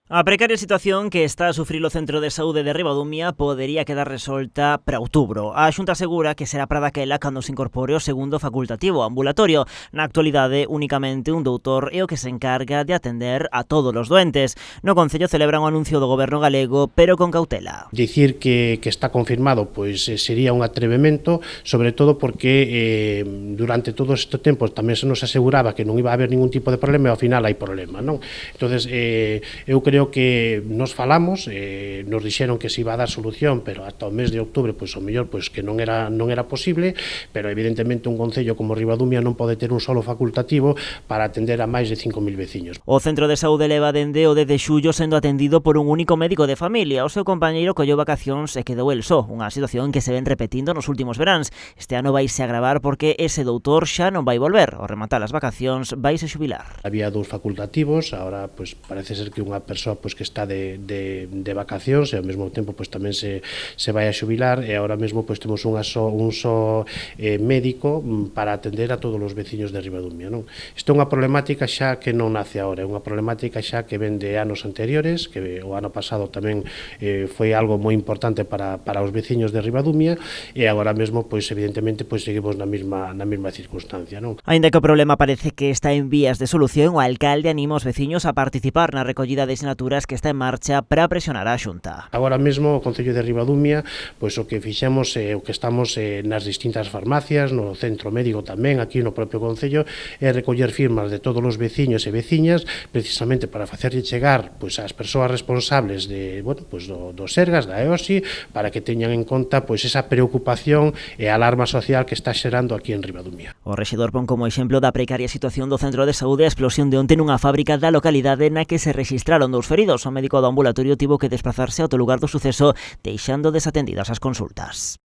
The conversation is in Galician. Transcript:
A precaria situación que está a sufrir o Centro de Saúde de Ribadumia podería quedar resolta para outubro. A Xunta asegura que será para daquela cando se incorpore o segundo facultativo ambulatorio. Na actualidade, únicamente un doutor é o que se encarga de atender a todos os doentes. No Concello celebran o anuncio do Goberno galego, pero con cautela. Dicir que está confirmado pois sería un atrevemento, sobre todo porque durante todo este tempo tamén se nos aseguraba que non iba a haber ningún tipo de problema e ao final hai problema, non? Entonces, eu creo que nos falamos, nos dixeron que se iba a dar solución, pero ata o mes de outubro, pois o mellor pois que non era posible, pero evidentemente un concello como Ribadumia non pode ter un solo facultativo para atender a máis de 5.000 veciños. O Centro de Saúde leva dende o 10 de xullo sendo atendido por un único médico de familia. O seu compañeiro colleu vacacións e quedou el só, unha situación que se ven repetindo nos últimos veráns. Este ano vaise agravar porque ese doutor xa non vai volver. Ao rematar as vacacións vaise xubilar. Había dous facultativos, agora pois parece ser que unha persoa pois que está de vacacións e ao mesmo tempo pois tamén se vai a xubilar, e agora mesmo pois temos un só médico para atender a todos os veciños de Ribadumia, non? Isto é unha problemática xa que non nace agora, é unha problemática xa que ven de anos anteriores, que o ano pasado tamén foi algo moi importante para os veciños de Ribadumia, e agora mesmo pois evidentemente pois seguimos na mesma circunstancia, non? Aínda que o problema parece que está en vías de solución, o alcalde anima os veciños a participar na recollida de sinaturas que está en marcha para presionar a Xunta. Agora mesmo o Concello de Ribadumia, pois o que fixemos o que estamos nas distintas farmacias, no centro médico tamén, aquí no propio Concello, é recoller firmas de todos os veciños e veciñas, precisamente para facerlle chegar pois ás persoas responsables de, bueno, pois do Sergas, da EOSI, para que teñan en conta pois esa preocupación e alarma social que está xerando aquí en Ribadumia. O rexedor pon como exemplo da precaria situación do Centro de Saúde a explosión de onte nunha fábrica da localidade na que se rexistraron dous feridos. O médico do ambulatorio tivo que desplazarse ao lugar do suceso, deixando desatendidas as consultas.